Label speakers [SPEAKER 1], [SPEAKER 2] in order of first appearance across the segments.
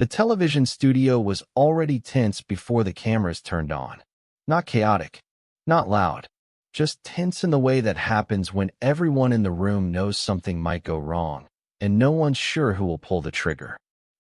[SPEAKER 1] The television studio was already tense before the cameras turned on. Not chaotic, not loud, just tense in the way that happens when everyone in the room knows something might go wrong, and no one's sure who will pull the trigger.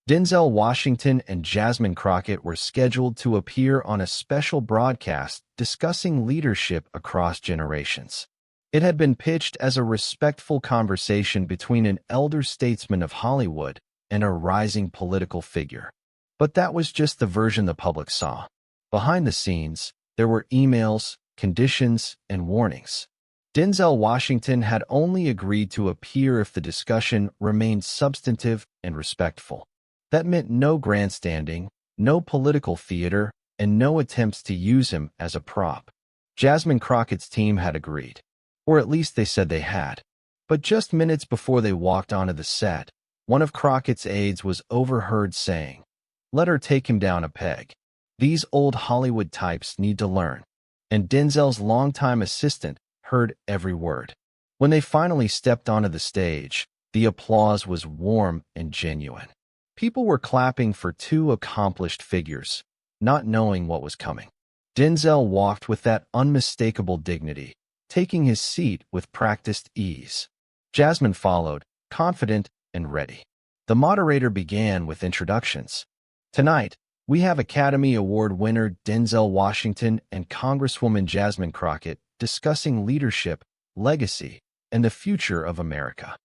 [SPEAKER 1] Denzel Washington and Jasmine Crockett were scheduled to appear on a special broadcast discussing leadership across generations. It had been pitched as a respectful conversation between an elder statesman of Hollywood and a rising political figure. But that was just the version the public saw. Behind the scenes, there were emails, conditions, and warnings. Denzel Washington had only agreed to appear if the discussion remained substantive and respectful. That meant no grandstanding, no political theater, and no attempts to use him as a prop. Jasmine Crockett's team had agreed, or at least they said they had. But just minutes before they walked onto the set, one of Crockett's aides was overheard saying, "Let her take him down a peg. These old Hollywood types need to learn." And Denzel's longtime assistant heard every word. When they finally stepped onto the stage, the applause was warm and genuine. People were clapping for two accomplished figures, not knowing what was coming. Denzel walked with that unmistakable dignity, taking his seat with practiced ease. Jasmine followed, confident and ready. The moderator began with introductions. "Tonight, we have Academy Award winner Denzel Washington and Congresswoman Jasmine Crockett discussing leadership, legacy, and the future of America."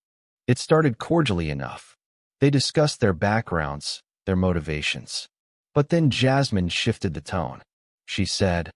[SPEAKER 1] It started cordially enough. They discussed their backgrounds, their motivations. But then Jasmine shifted the tone. She said,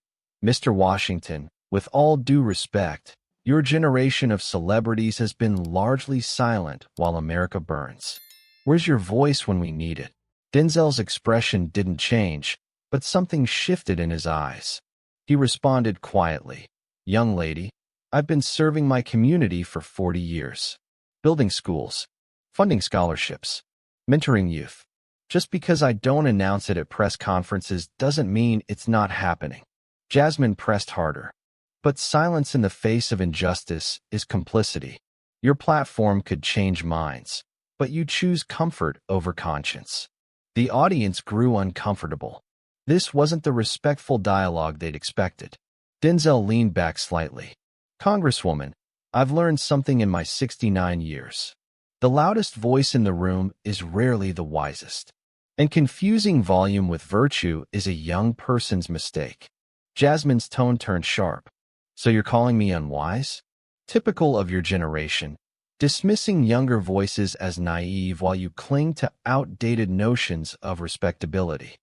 [SPEAKER 1] "Mr. Washington, with all due respect, your generation of celebrities has been largely silent while America burns. Where's your voice when we need it?" Denzel's expression didn't change, but something shifted in his eyes. He responded quietly, "Young lady, I've been serving my community for 40 years. Building schools, funding scholarships, mentoring youth. Just because I don't announce it at press conferences doesn't mean it's not happening." Jasmine pressed harder. "But silence in the face of injustice is complicity. Your platform could change minds, but you choose comfort over conscience." The audience grew uncomfortable. This wasn't the respectful dialogue they'd expected. Denzel leaned back slightly. "Congresswoman, I've learned something in my 69 years. The loudest voice in the room is rarely the wisest. And confusing volume with virtue is a young person's mistake." Jasmine's tone turned sharp. "So you're calling me unwise? Typical of your generation, dismissing younger voices as naive while you cling to outdated notions of respectability."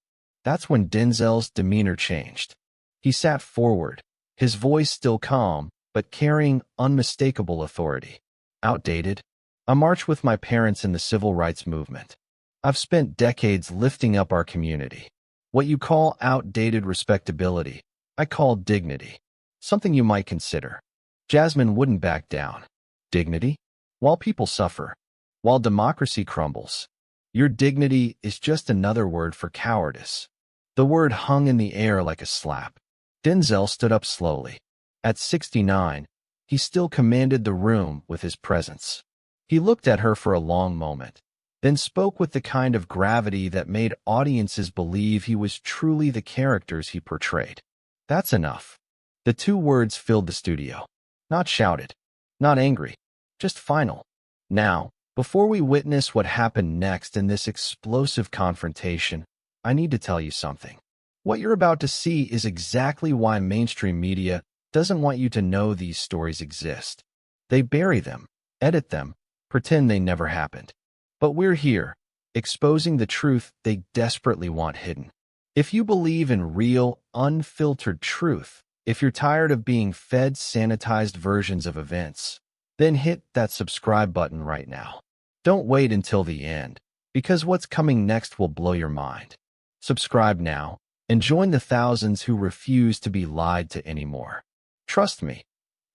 [SPEAKER 1] That's when Denzel's demeanor changed. He sat forward, his voice still calm, but carrying unmistakable authority. "Outdated? I marched with my parents in the civil rights movement. I've spent decades lifting up our community. What you call outdated respectability, I call dignity. Something you might consider." Jasmine wouldn't back down. "Dignity? While people suffer, while democracy crumbles, your dignity is just another word for cowardice." The word hung in the air like a slap. Denzel stood up slowly. At 69, he still commanded the room with his presence. He looked at her for a long moment, then spoke with the kind of gravity that made audiences believe he was truly the characters he portrayed. "That's enough." The two words filled the studio. Not shouted, not angry, just final. "Now, before we witness what happened next in this explosive confrontation, I need to tell you something. What you're about to see is exactly why mainstream media doesn't want you to know these stories exist. They bury them, edit them, pretend they never happened. But we're here, exposing the truth they desperately want hidden. If you believe in real, unfiltered truth, if you're tired of being fed sanitized versions of events, then hit that subscribe button right now. Don't wait until the end, because what's coming next will blow your mind. Subscribe now and join the thousands who refuse to be lied to anymore. Trust me,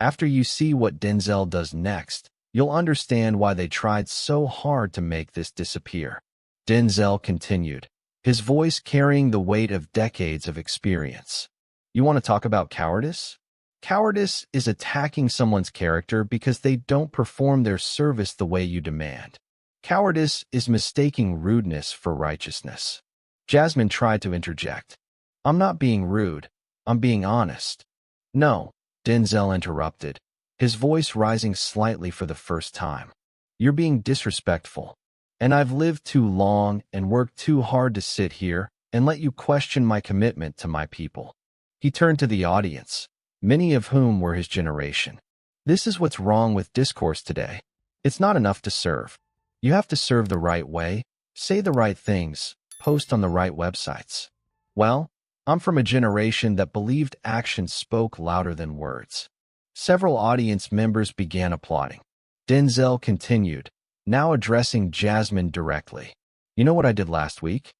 [SPEAKER 1] after you see what Denzel does next, you'll understand why they tried so hard to make this disappear." Denzel continued, his voice carrying the weight of decades of experience. "You want to talk about cowardice? Cowardice is attacking someone's character because they don't perform their service the way you demand. Cowardice is mistaking rudeness for righteousness. Jasmine tried to interject. I'm not being rude. I'm being honest. No, Denzel interrupted, his voice rising slightly for the first time. You're being disrespectful. And I've lived too long and worked too hard to sit here and let you question my commitment to my people. He turned to the audience, many of whom were his generation. This is what's wrong with discourse today. It's not enough to serve. You have to serve the right way, say the right things, post on the right websites. Well, I'm from a generation that believed actions spoke louder than words. Several audience members began applauding. Denzel continued, now addressing Jasmine directly. You know what I did last week?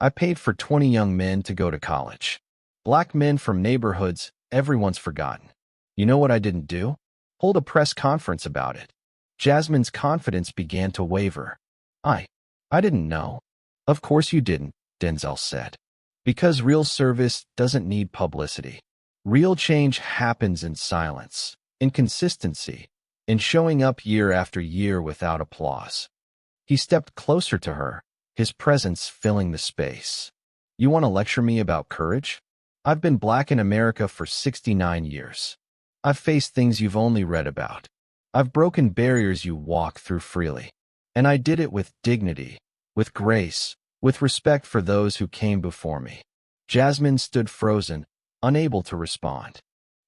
[SPEAKER 1] I paid for 20 young men to go to college. Black men from neighborhoods everyone's forgotten. You know what I didn't do? Hold a press conference about it. Jasmine's confidence began to waver. I didn't know. Of course you didn't, Denzel said. Because real service doesn't need publicity. Real change happens in silence, in consistency, in showing up year after year without applause. He stepped closer to her, his presence filling the space. You want to lecture me about courage? I've been Black in America for 69 years. I've faced things you've only read about. I've broken barriers you walk through freely. And I did it with dignity, with grace, with respect for those who came before me. Jasmine stood frozen, unable to respond.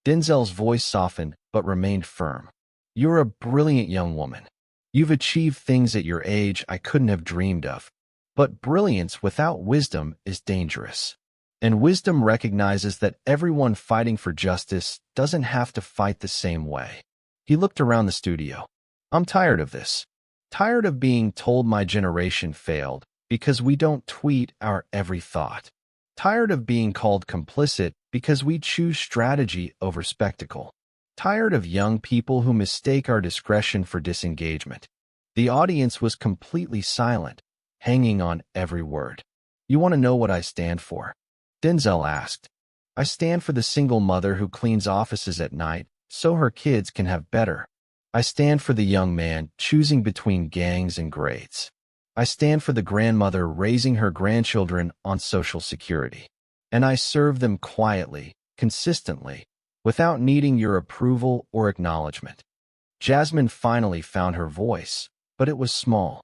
[SPEAKER 1] Denzel's voice softened but remained firm. You're a brilliant young woman. You've achieved things at your age I couldn't have dreamed of. But brilliance without wisdom is dangerous. And wisdom recognizes that everyone fighting for justice doesn't have to fight the same way. He looked around the studio. I'm tired of this. Tired of being told my generation failed because we don't tweet our every thought. Tired of being called complicit because we choose strategy over spectacle. Tired of young people who mistake our discretion for disengagement. The audience was completely silent, hanging on every word. You want to know what I stand for? Denzel asked. I stand for the single mother who cleans offices at night so her kids can have better. I stand for the young man choosing between gangs and grades. I stand for the grandmother raising her grandchildren on Social Security. And I serve them quietly, consistently, without needing your approval or acknowledgement. Jasmine finally found her voice, but it was small.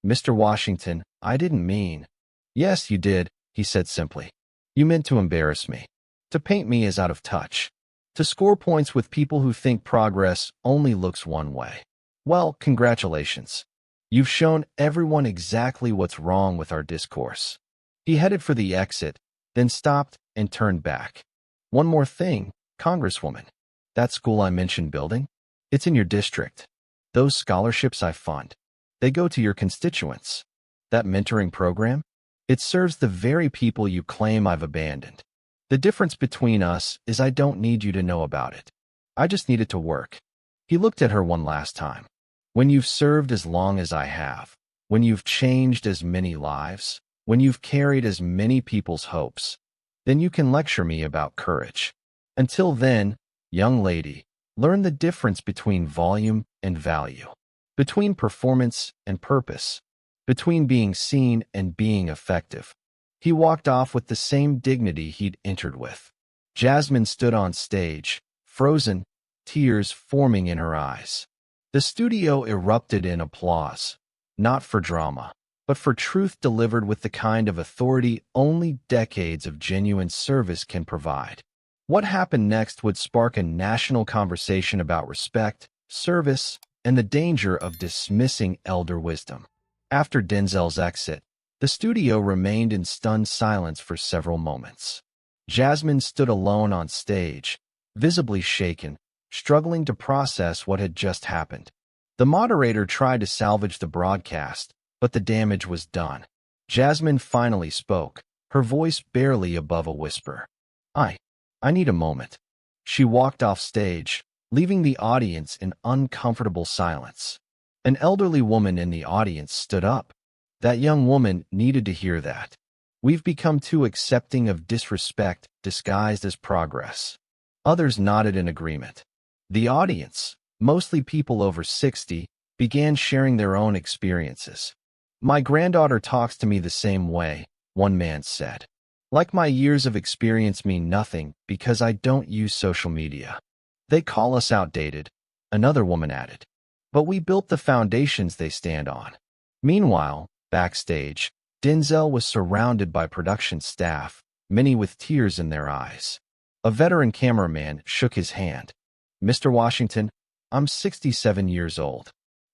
[SPEAKER 1] Mr. Washington, I didn't mean. Yes, you did, he said simply. You meant to embarrass me, to paint me as out of touch, to score points with people who think progress only looks one way. Well, congratulations. You've shown everyone exactly what's wrong with our discourse. He headed for the exit, then stopped and turned back. One more thing, Congresswoman. That school I mentioned building? It's in your district. Those scholarships I fund, they go to your constituents. That mentoring program? It serves the very people you claim I've abandoned. The difference between us is I don't need you to know about it. I just need it to work. He looked at her one last time. When you've served as long as I have, when you've changed as many lives, when you've carried as many people's hopes, then you can lecture me about courage. Until then, young lady, learn the difference between volume and value, between performance and purpose, between being seen and being effective. He walked off with the same dignity he'd entered with. Jasmine stood on stage, frozen, tears forming in her eyes. The studio erupted in applause, not for drama, but for truth delivered with the kind of authority only decades of genuine service can provide. What happened next would spark a national conversation about respect, service, and the danger of dismissing elder wisdom. After Denzel's exit, the studio remained in stunned silence for several moments. Jasmine stood alone on stage, visibly shaken, struggling to process what had just happened. The moderator tried to salvage the broadcast, but the damage was done. Jasmine finally spoke, her voice barely above a whisper. I need a moment. She walked off stage, leaving the audience in uncomfortable silence. An elderly woman in the audience stood up. That young woman needed to hear that. We've become too accepting of disrespect disguised as progress. Others nodded in agreement. The audience, mostly people over 60, began sharing their own experiences. My granddaughter talks to me the same way, one man said. Like my years of experience mean nothing because I don't use social media. They call us outdated, another woman added. But we built the foundations they stand on. Meanwhile, backstage, Denzel was surrounded by production staff, many with tears in their eyes. A veteran cameraman shook his hand. Mr. Washington, I'm 67 years old.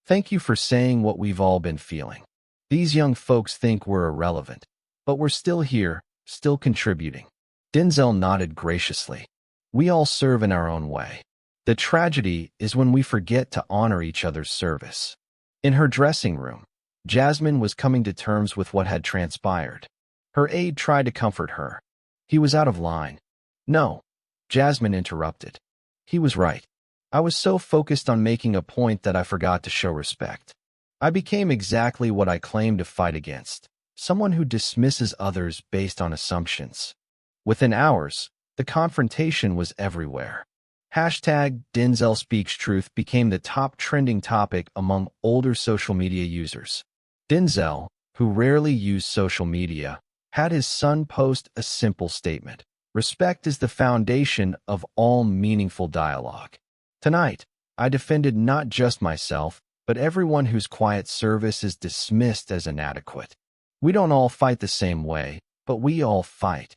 [SPEAKER 1] Thank you for saying what we've all been feeling. These young folks think we're irrelevant, but we're still here, still contributing. Denzel nodded graciously. We all serve in our own way. The tragedy is when we forget to honor each other's service. In her dressing room, Jasmine was coming to terms with what had transpired. Her aide tried to comfort her. He was out of line. No, Jasmine interrupted. He was right. I was so focused on making a point that I forgot to show respect. I became exactly what I claimed to fight against, someone who dismisses others based on assumptions. Within hours, the confrontation was everywhere. Hashtag Denzel Speaks Truth became the top trending topic among older social media users. Denzel, who rarely used social media, had his son post a simple statement. Respect is the foundation of all meaningful dialogue. Tonight, I defended not just myself, but everyone whose quiet service is dismissed as inadequate. We don't all fight the same way, but we all fight.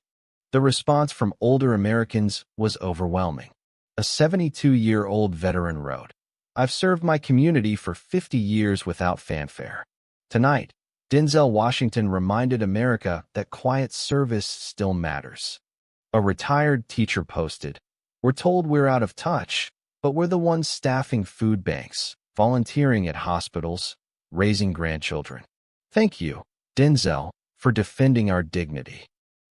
[SPEAKER 1] The response from older Americans was overwhelming. A 72-year-old veteran wrote, I've served my community for 50 years without fanfare. Tonight, Denzel Washington reminded America that quiet service still matters. A retired teacher posted, We're told we're out of touch, but we're the ones staffing food banks, volunteering at hospitals, raising grandchildren. Thank you, Denzel, for defending our dignity.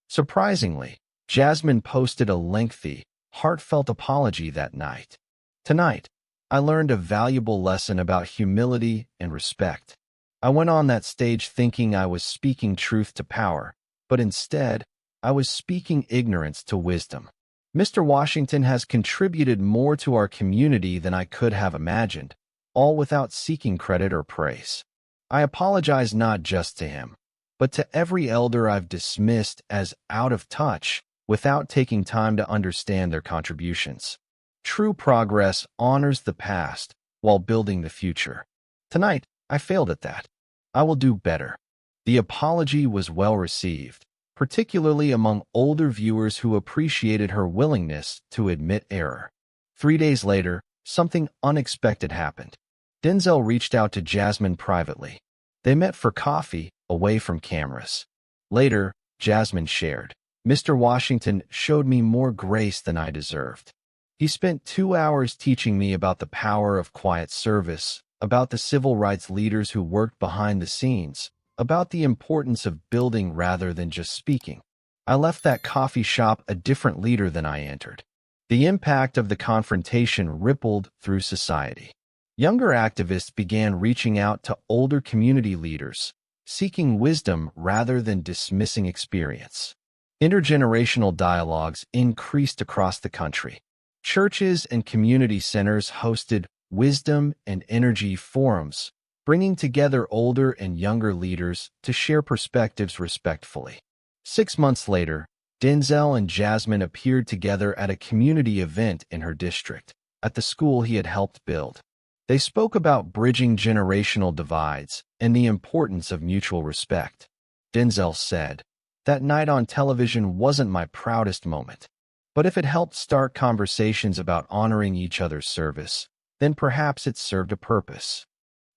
[SPEAKER 1] Surprisingly, Jasmine posted a lengthy, heartfelt apology that night. Tonight, I learned a valuable lesson about humility and respect. I went on that stage thinking I was speaking truth to power, but instead, I was speaking ignorance to wisdom. Mr. Washington has contributed more to our community than I could have imagined, all without seeking credit or praise. I apologize not just to him, but to every elder I've dismissed as out of touch without taking time to understand their contributions. True progress honors the past while building the future. Tonight, I failed at that. I will do better. The apology was well received, particularly among older viewers who appreciated her willingness to admit error. 3 days later, something unexpected happened. Denzel reached out to Jasmine privately. They met for coffee, away from cameras. Later, Jasmine shared, Mr. Washington showed me more grace than I deserved. He spent 2 hours teaching me about the power of quiet service, about the civil rights leaders who worked behind the scenes, about the importance of building rather than just speaking. I left that coffee shop a different leader than I entered. The impact of the confrontation rippled through society. Younger activists began reaching out to older community leaders, seeking wisdom rather than dismissing experience. Intergenerational dialogues increased across the country. Churches and community centers hosted wisdom and energy forums, bringing together older and younger leaders to share perspectives respectfully. 6 months later, Denzel and Jasmine appeared together at a community event in her district, at the school he had helped build. They spoke about bridging generational divides and the importance of mutual respect. Denzel said, That night on television wasn't my proudest moment, but if it helped start conversations about honoring each other's service, then perhaps it served a purpose.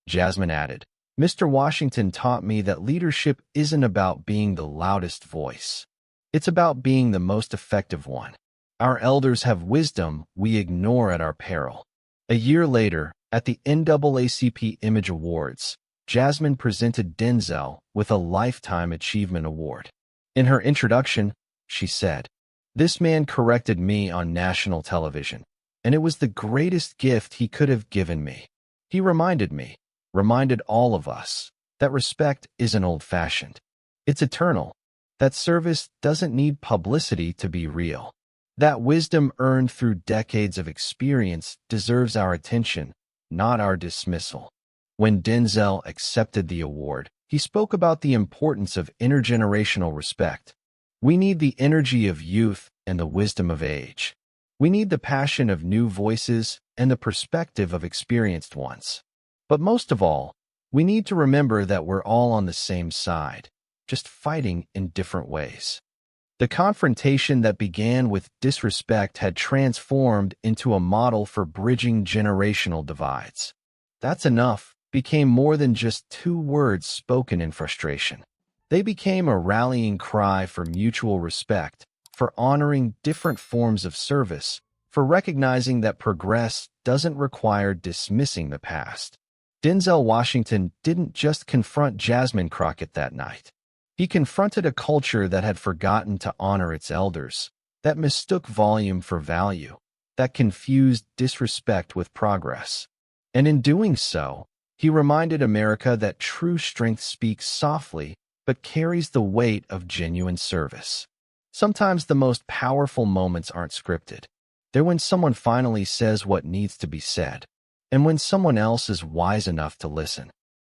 [SPEAKER 1] Jasmine added, Mr. Washington taught me that leadership isn't about being the loudest voice. It's about being the most effective one. Our elders have wisdom we ignore at our peril. A year later, at the NAACP Image Awards, Jasmine presented Denzel with a Lifetime Achievement Award. In her introduction, she said, This man corrected me on national television, and it was the greatest gift he could have given me. He reminded all of us, that respect isn't old-fashioned. It's eternal. That service doesn't need publicity to be real. That wisdom earned through decades of experience deserves our attention, not our dismissal. When Denzel accepted the award, he spoke about the importance of intergenerational respect. We need the energy of youth and the wisdom of age. We need the passion of new voices and the perspective of experienced ones. But most of all, we need to remember that we're all on the same side, just fighting in different ways. The confrontation that began with disrespect had transformed into a model for bridging generational divides. "That's enough" became more than just two words spoken in frustration. They became a rallying cry for mutual respect, for honoring different forms of service, for recognizing that progress doesn't require dismissing the past. Denzel Washington didn't just confront Jasmine Crockett that night. He confronted a culture that had forgotten to honor its elders, that mistook volume for value, that confused disrespect with progress. And in doing so, he reminded America that true strength speaks softly but carries the weight of genuine service. Sometimes the most powerful moments aren't scripted. They're when someone finally says what needs to be said, and when someone else is wise enough to listen.